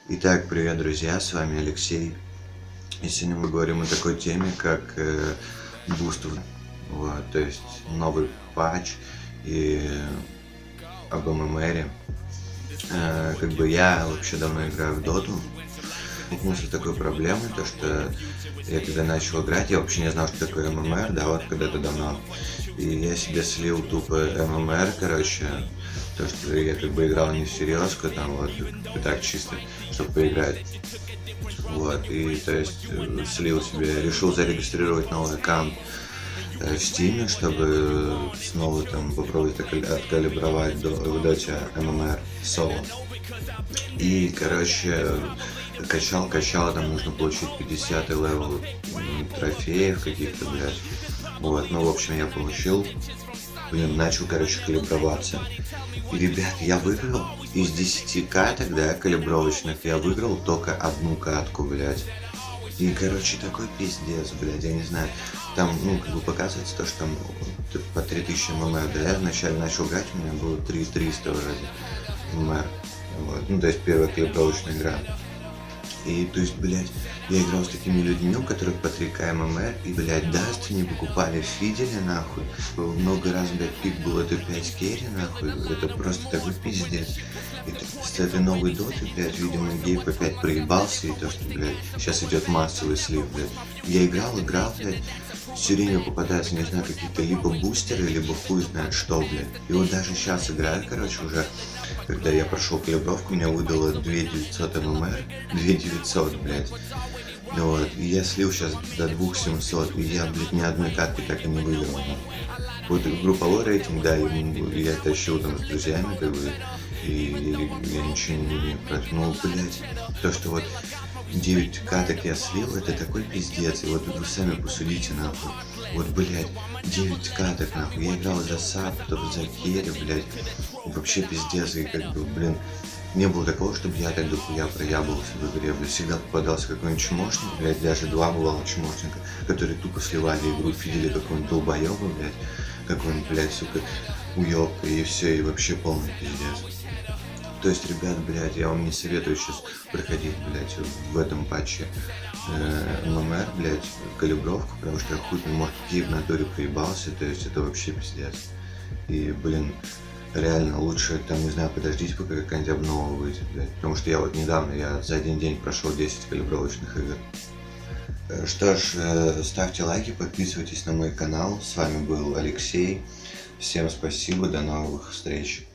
Итак, привет, друзья, с вами Алексей. И сегодня мы говорим о такой теме, как буст. Вот, то есть новый патч и об ММРе. Как бы я вообще давно играю в доту. Столкнулся с такой проблемой, то что я когда начал играть, я вообще не знал, что такое ММР, да, вот когда-то давно. И я себе слил тупо ММР, короче, то, что я как бы играл не в серьезку, там вот, так чисто, чтобы поиграть. Вот, и то есть слил себе, решил зарегистрировать новый аккаунт в Steam, чтобы снова там попробовать откалибровать в доте ММР соло. И, короче, качал, там нужно получить 50 левел трофеев каких-то, блядь. Вот, ну, в общем, я получил. Блин, начал, короче, калиброваться. И, ребят, я выиграл из 10 каток, да, калибровочных, я выиграл только одну катку, блядь. И, короче, такой пиздец, блядь, я не знаю. Там, ну, как бы показывается то, что там по 3000 ММР, да, я вначале начал играть, у меня было 3300 вроде ММР. Вот. Ну, то есть первая калибровочная игра. И, то есть, блядь, я играл с такими людьми, у которых по 3К ММР, и, блядь, даст не покупали в фиделе, нахуй. Много раз, блядь, пик был это 5 керри, нахуй. Это просто такой пиздец. И с этой новой доты, блядь, видимо, гейп опять проебался, и то, что, блядь, сейчас идет массовый слив, блядь. Я играл, блядь, все время попадаются, не знаю, какие-то либо бустеры, либо хуй знает что, блядь. И вот даже сейчас играю, короче, уже, когда я прошел калибровку, меня выдало 2900 ММР, 2900, блядь. Вот, и я слил сейчас до 2700, и я, блядь, ни одной катки так и не выиграл. Вот групповой рейтинг, да, я тащил там с друзьями, как бы, и я ничего не имею против. Ну, блядь, то, что вот 9 каток я слил, это такой пиздец. И вот вы сами посудите, нахуй. Вот, блядь, 9 каток, нахуй. Я играл за сап, потом за керри, блядь. Вообще пиздец. И как бы, блин, не было такого, чтобы я так дохуя проябывался в игре. Блядь, всегда попадался какой-нибудь чмошник, блядь, даже два бывало чмошника, которые тупо сливали игру, видели какого-нибудь долбоеба, блядь, какой-нибудь, блядь, сука, уёбка, и все, и вообще полный пиздец. То есть, ребят, блядь, я вам не советую сейчас проходить, блядь, в этом патче ММР, блядь, калибровку, потому что хуй, может, в натуре проебался, то есть это вообще пиздец. И, блин, реально лучше, там, не знаю, подождите, пока какая-нибудь обнова выйдет, блядь. Потому что я вот недавно, я за один день прошел 10 калибровочных игр. Что ж, ставьте лайки, подписывайтесь на мой канал. С вами был Алексей. Всем спасибо, до новых встреч.